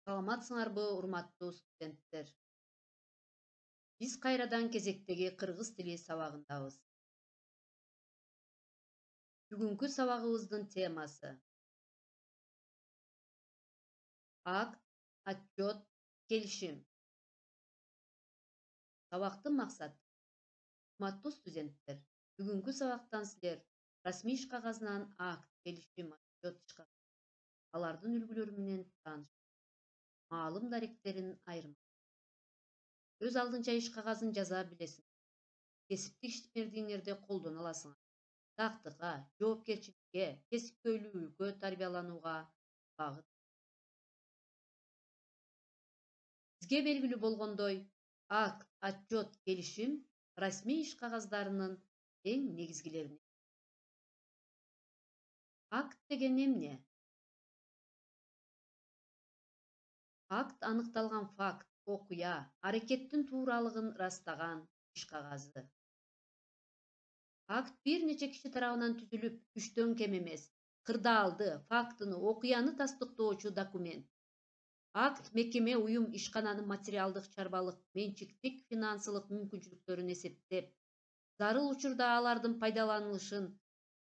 Саламатсыңарбы, урматтуу студенттер? Биз кайрадан кезектеги кыргыз тили сабагындабыз. Бүгүнкү сабагыбыздын темасы акт, отчет, келишим. Сабактын максаты: урматтуу студенттер, бүгүнкү сабактан силер расмий иш кагазынан акт, келишим, отчет иш кагазы, алардын үлгүлөрү менен тааныш, маалым даректерин айырма, өз алдынча иш кагазын жаза билесиңер, кесиптик ишмердигиңерди колдоно аласыңар, тактыкка, жоопкерчиликке, кесипкөйлүүлүккө тарбияланууга багыт. Сизге белгилүү болгондой, акт, отчет, келишим расмий иш кагаздарынын эң негизгилеринин. Акт деген эмне? Акт аныкталган факт, окуя, аракеттин тууралыгын ырастаган иш кагазы. Акт бир нече киши тарабынан түзүлүп, 3-төн кем эмес, кырдаалды, фактыны, окуяны тастыктоочу документ. Акт мекеме, уюм, ишкананын материалдык, чарбалык, менчиктик, финансылык мүмкүнчүлүктөрүн эсептеп, зарыл учурда алардын пайдаланылышын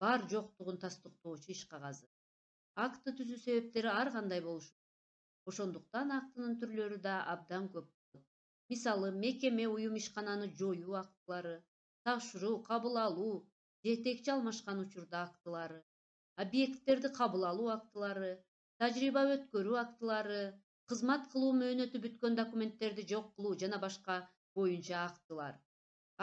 бар жоктугун тастыктоочу иш кагазы. Акты түзүү себептери ар кандай болушу, ошондуктан актынын түрлөрү да абдан көп болот. Мисалы, мекеме, уюм, ишкананы жоюу актылары, тапшыруу, кабыл алуу, жетекчи алмашкан учурда актылары, объекттерди кабыл алуу актылары, тажрыйба өткөрүү актылары, кызмат кылуу мөөнөтү бүткөн документтерди жок кылуу жана башка боюнча актылар.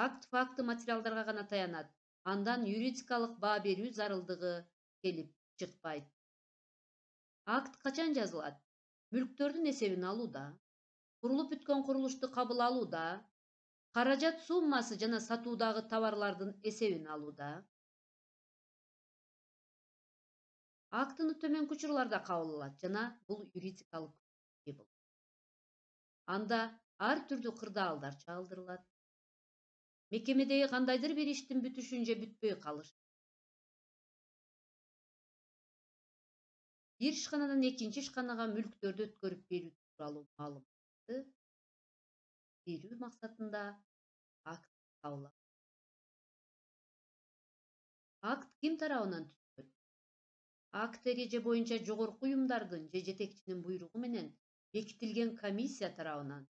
Акт факты материалдарга гана таянат, андан юридикалык баа берүү зарылдыгы келип чыкпайт. Акт качан жазылат? Мүлктөрдүн эсебин алууда, курулуп бүткөн курулушту кабыл алууда, каражат суммасы жана сатуудагы товарлардын эсебин алууда. Актыны төмөнкү учурларда кабыл алат жана бул юридикалык болот. Анда ар түрдүү кырдаалдар чагылдырылат. Мекемедеги кандайдыр бир иштин бүтүшүн же бүтпөй калыш. Бир ишканадан экинчи ишканага мүлктөрдү өткөрүп берүү тууралуу маалыматты берүү максатында акт кабыл алынат. Акт ким тарабынан түзүлөт? Акт эреже боюнча жогорку уюмдардын же жетекчинин буйругу менен бекитилген комиссия тарабынан.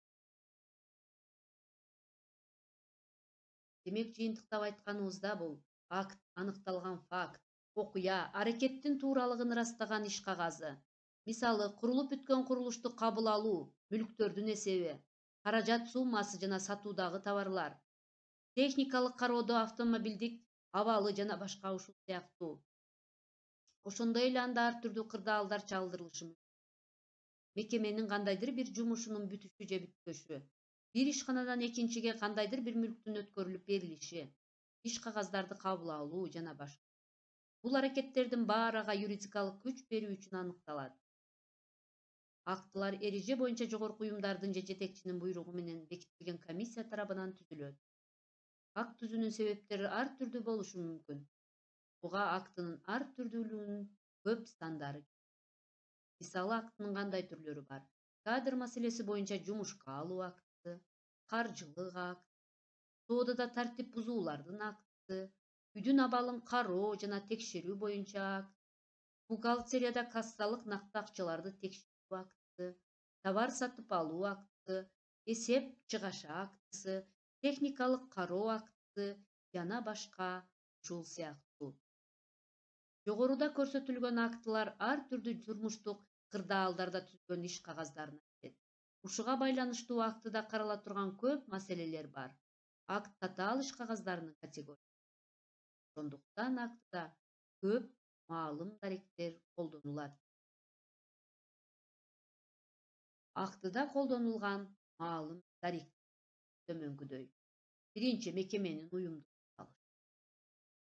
Демек, жыйынтыктап айтканыбызда бул акт аныкталган факт, окуя, аракеттин тууралыгын ырастаган иш кагазы. Мисалы, курулуп бүткөн курулушту кабыл алуу, мүлктөрдүн эсеби, каражат суммасы жана сатуудагы товарлар, техникалык кароодо автомобилдик абалы жана башка ушул сыяктуу. Ошондой эле анда ар түрдүү кырдаалдар чагылдырылышы мүмкүн. Мекеменин кандайдыр бир жумушунун бүтүшү же бүткөчү, бир ишканадан экинчиге кандайдыр бир мүлктүн өткөрүлүп берилиши, иш кагаздарды кабыл алуу жана башка. Бул аракеттердин баары ага юридикалык күч берүү үчүн аныкталат. Актылар эреже боюнча жогорку уюмдардын же жетекчинин буйругу менен бекитилген комиссия тарабынан түзүлөт. Акт түзүүнүн себептери ар түрдүү болушу мүмкүн. Буга актынын ар түрдүүлүгүнүн көп стандары. Мисалы, актынын кандай түрлөрү бар? Кадр маселеси боюнча жумушка алуу акты, каржылык акт, соодада тартип бузуулардын акты, үйдүн абалын кароо жана текшерүү боюнча акт, бухгалтерияда кассалык накты акчаларды текшерүү акты, товар сатып алуу акты, эсеп чыгаша актысы, техникалык кароо акты жана башка ушул сыяктуу. Жогоруда көрсөтүлгөн актылар ар түрдүү турмуштук кырдаалдарда түзүлгөн иш кагаздарына кирет. Ушуга байланыштуу актыда карала турган көп маселелер бар. Акт татаал иш кагаздарынын категориясы. Ошондуктан актыда көп маалым даректер колдонулат. Актыда колдонулган маалым дарек төмөнкүдөй. Биринчи, мекеменин уюмдук аталышы.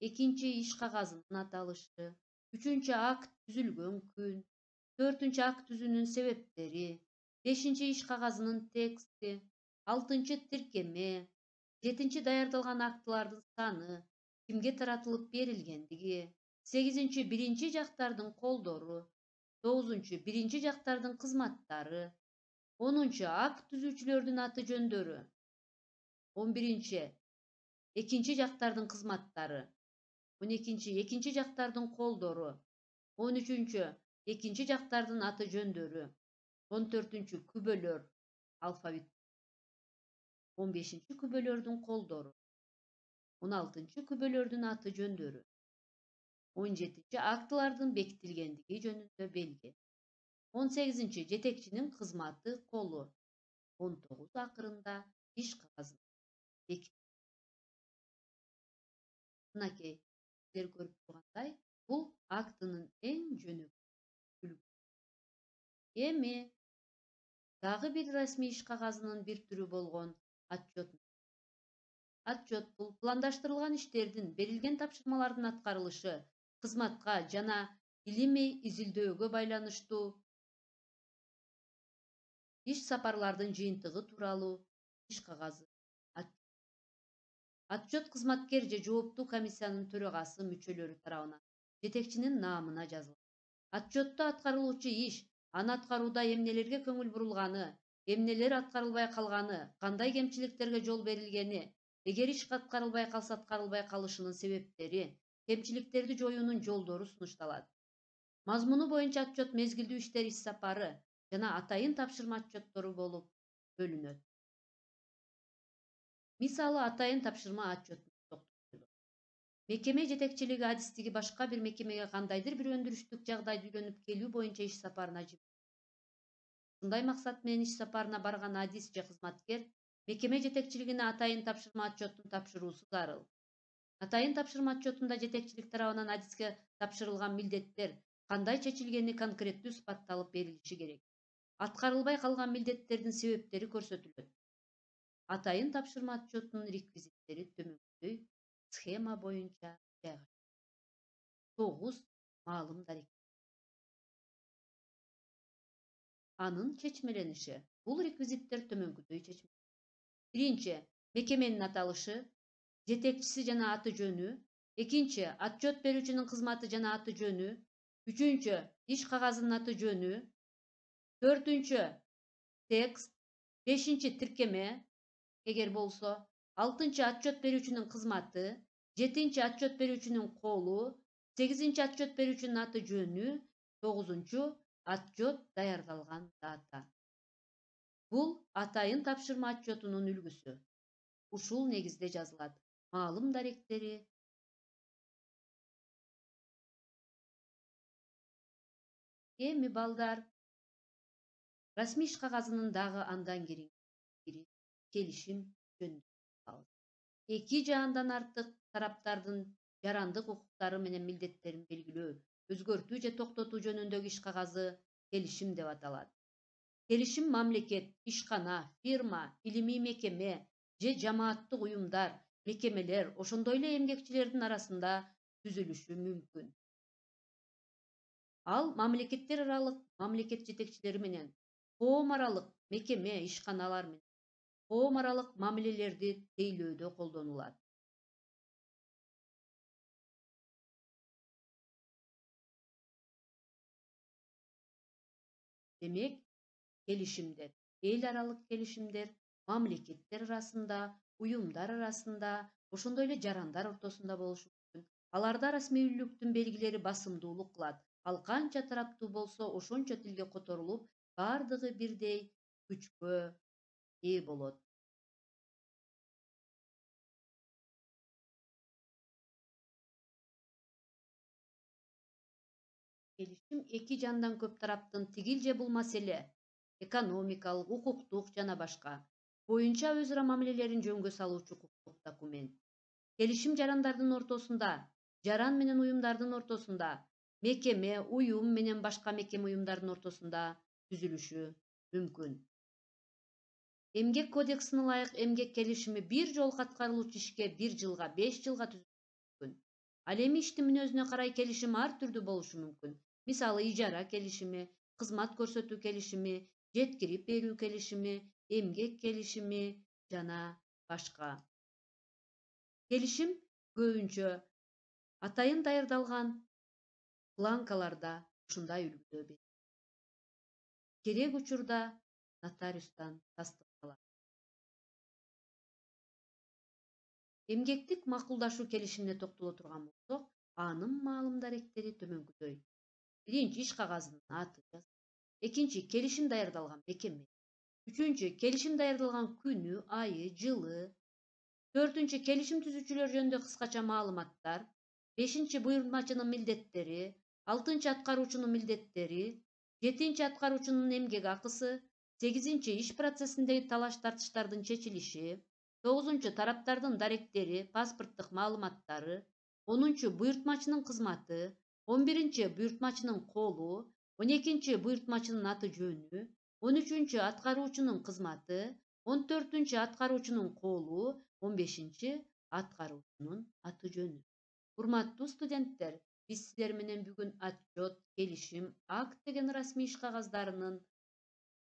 Экинчи, иш кагазынын аталышы. Үчүнчү, акт түзүлгөн күн. Төртүнчү, акт түзүүнүн себептери. Бешинчи, иш кагазынын тексти. Алтынчы, тиркеме. Жетинчи, даярдалган актылардын саны, кимге таратылып берилгендиги. Сегизинчи, биринчи жактардын колдору. 9. Birinci жактардын кызматтары. 10. Акт түзүүчүлөрдүн аты жөндөрү. 11. Экинчи жактардын кызматтары. 12. Экинчи жактардын колдору. 13. Экинчи жактардын аты жөндөрү. 14. Күбөлөр алфавит. 15. Күбөлөрдүн колдору. 16. Күбөлөрдүн аты жөндөрү. 17. Актылардын бекитилгендиги жөнүндө белги. 18. Жетекчинин кызматы колу. 19. Акырында иш кагазын бекит. Мынакей, силер көрүп тургандай, бул актынын эң жөнөкөй үлгүсү. Эми дагы бир расмий иш кагазынын бир түрү болгон отчет. Отчет бул пландаштырылган иштердин, берилген тапшырмалардын аткарылышы, кызматка жана илимий изилдөөгө байланыштуу иш сапарлардын жыйынтыгы тууралуу иш кагазы. Отчет кызматкер же жооптуу комиссиянын төрагасы мүчөлөрү тарабынан жетекчинин наамына жазылат. Отчетто аткарылуучу иш, аны аткарууда эмнелерге көңүл бурулганы, эмнелер аткарылбай калганы, кандай кемчиликтерге жол берилгени, эгер иш аткарылбай калса аткарылбай калышынын себептери, кемчиликтерди жоюунун жолдору сунушталат. Мазмуну боюнча отчет мезгилдүү иштер иш сапары жана атайын тапшырма отчеттору болуп бөлүнөт. Мисалы, атайын тапшырма отчету. Мекеме жетекчилиги адистиги башка бир мекемеге кандайдыр бир өндүрүштүк жагдайды үйлөнүп келүү боюнча иш сапарына жиберет. Ушундай максат менен иш сапарына барган адис же кызматкер мекеме жетекчилигине атайын тапшырма отчетун тапшыруусу зарыл. Атайын тапшырма отчетунда жетекчилик тарабынан адиске тапшырылган милдеттер кандай чечилгени конкреттүү сыпатталып берилиши керек. Аткарылбай калган милдеттердин себептери көрсөтүлөт. Атайын тапшырма отчетунун реквизиттери төмөнкүдөй схема боюнча жайгашат. 9. Маалым дарек. Анын чечмелениши. Бул реквизиттер төмөнкүдөй чечмеленет. Биринчи, мекеменин аталышы, жетекчиси жана аты жөнү. Экинчи, отчет берүүчүнүн кызматы жана аты жөнү. Үчүнчү, иш кагазынын аты жөнү. Төртүнчү, текст. Бешинчи, тиркеме, эгер болсо. Алтынчы, отчет берүүчүнүн кызматы. Жетинчи, отчет берүүчүнүн колу. Сегизинчи, отчет берүүчүнүн аты жөнү. Тогузунчу, отчет даярдалган дата. Бул атайын тапшырма отчетунун үлгүсү. Ушул негизде жазылат. Маалым даректери. Эми балдар, расмий иш кагазынын дагы андан кийинки келишим жөнүндө. Эки же андан артык тараптардын жарандык укуктары менен милдеттерин белгилөө, өзгөртүү же токтотуу жөнүндөгү иш кагазы келишим деп аталат. Келишим мамлекет, ишкана, фирма, илимий мекеме же жамааттык уюмдар, мекемелер, ошондой эле эмгекчилердин арасында түзүлүшү мүмкүн. Ал мамлекеттер аралык мамлекет жетекчилери менен, коом аралык мекеме, ишканалар менен коом аралык мамилелерди тейлөөдө колдонулат. Демек, келишимдер, эл аралык келишимдер мамлекеттер арасында, уюмдар арасында, ошондой эле жарандар ортосунда болушу мүмкүн. Аларда расмийлүүлүктүн белгилери басымдуулук кылат. Ал канча тараптуу болсо, ошончо тилге которулуп, бардыгы бирдей күчкө ээ болот. Келишим эки жандан көп тараптын тигил же бул маселе экономикалык, укуктук жана башка боюнча өз ара мамилелерин жөнгө салуучу укуктук документ. Келишим жарандардын ортосунда, жаран менен уюмдардын ортосунда, мекеме, уюм менен башка мекеме, уюмдардын ортосунда түзүлүшү мүмкүн. Эмгек кодексине ылайык эмгек келишими бир жолку аткарылуучу ишке 1 жылга, 5 жылга түзүлүшү мүмкүн. Ал эми иштин мүнөзүнө карай келишим ар түрдүү болушу мүмкүн. Мисалы, ижара келишими, кызмат көрсөтүү келишими, жеткирип берүү келишими, эмгек келишими жана башка. Келишим көбүнчө атайын даярдалган бланкаларда ушундай үлгүдө керек учурда нотариустан тастыкталат. Эмгектик макулдашуу келишимине токтоло турган болсок, анын маалым даректери төмөнкүдөй. Биринчи, иш кагазынын аты, экинчи, келишим даярдалган мекеме, үчүнчү, келишим даярдалган күнү, айы, жылы, төртүнчү, келишим түзүүчүлөр жөнүндө кыскача маалыматтар, бешинчи, буйртмачынын милдеттери, алтынчы, аткаруучунун милдеттери, жетинчи, аткаруучунун эмгек акысы, сегизинчи, иш процессиндеги талаш тартыштардын чечилиши, тогузунчу, тараптардын даректери, паспорттук маалыматтары, онунчу, буйртмачынын кызматы, 11-нчи, буйртмачынын колу, 12-нчи, буйртмачынын аты жөнү, 13-чү, аткаруучунун кызматы, 14-чү, аткаруучунун колу, 15-нчи, аткаруучунун аты жөнү. Урматтуу студенттер, биз силер менен бүгүн отчет, келишим, акт деген расмий иш кагаздарынын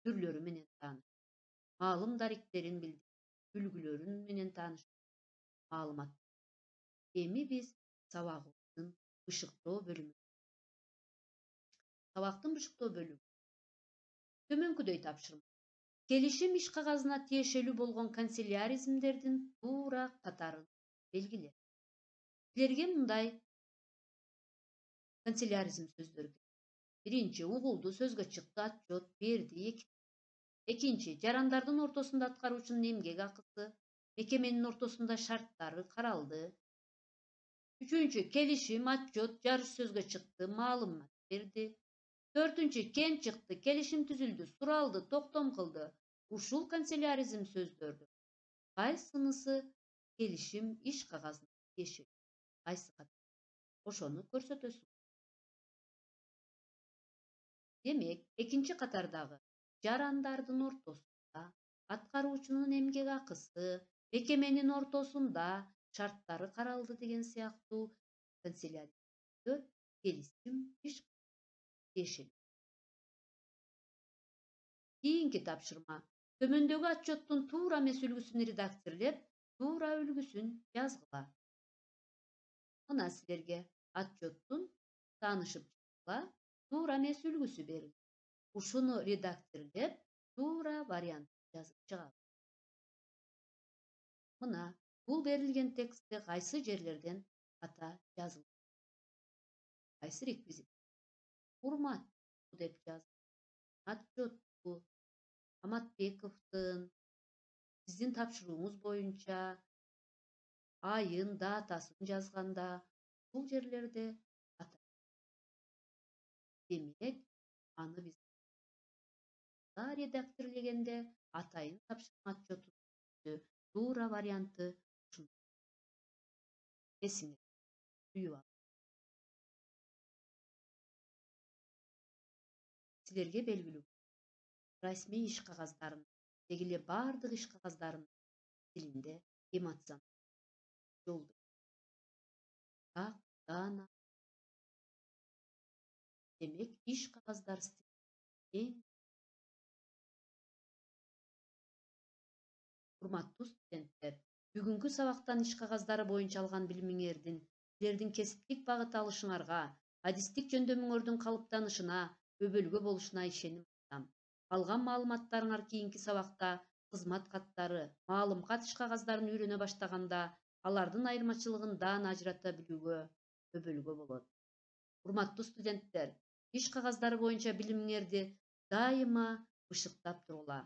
түрлөрү менен тааныштык. Маалым даректерин билдик, үлгүлөрүн менен тааныштык, маалымат. Эми биз сабагыбыздын бышыктоо бөлүмүнө. Сабактын бышыктоо бөлүмү төмөнкүдөй тапшырма. Келишим иш кагазына тиешелүү болгон канцеляризмдердин туура катарын белгиле. Силерге мындай канцеляризм сөздөр керек. Биринчи, угулду, сөзгө чыкты, отчет берди. Экинчи, жарандардын ортосунда аткаруучунун эмгек акысы, мекеменин ортосунда шарттары каралды. Үчүнчү, келишим, отчет, жарыш сөзгө чыкты, маалымат берди. Төртүнчү, кен чыкты, келишим түзүлдү, суралды, токтом кылды. Ушул канцеляризм сөздөрдүн кайсынысы келишим иш кагазына тиешелүү, кайсы катар? Ошону көрсөтөсүң. Демек, экинчи катардагы жарандардын ортосунда аткаруучунун эмгек акысы, мекеменин ортосунда шарттары каралды деген сыяктуу канцеляризмдер келишим иш тиешелүү. Кийинки тапшырма. Төмөндөгү отчеттун туура эмес үлгүсүн редакциялеп, туура үлгүсүн жазгыла. Мына силерге отчеттун таанышып чыккыла туура эмес үлгүсү берилди. Ушуну редакциялеп, туура вариант жазып чыгабыз. Мына бул берилген текстте кайсы жерлерден ката жазылды? Кайсы реквизит? Урматтуу деп жазды. Отчетту Аматбековдун сиздин тапшырууңуз боюнча айын, датасын жазганда бул жерлерде ата. Демек, аны биз редакциялегенде атайын тапшырма отчету туура варианты ушундай. Эсиңер түйүп ал. Силерге белгилүү расмий иш кагаздарын, дегеле бардык иш кагаздарын тилинде эмоцион жолдойт. Так, дана. Демек, иш кагаздар эң. Урматтуу студенттер, бүгүнкү сабактан иш кагаздары боюнча алган билимиңердин силердин кесиптик багыт алышыңарга, адистик жөндөмүңөрдүн калыптанышына өбөлгө болушуна ишеним айтам. Алган маалыматтарыңар кийинки сабакта кызмат каттары, маалым кат иш кагаздарын үйрөнө баштаганда алардын айырмачылыгын даана ажырата билүүгө өбөлгө болот. Урматтуу студенттер, иш кагаздары боюнча билимиңерди дайыма бышыктап тургула.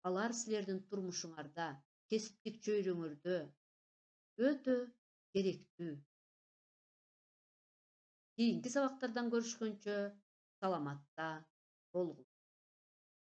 Алар силердин турмушуңарда, кесиптик чөйрөңөрдө өтө керектүү. Кийинки сабактардан көрүшкөнчө саламатта болгула.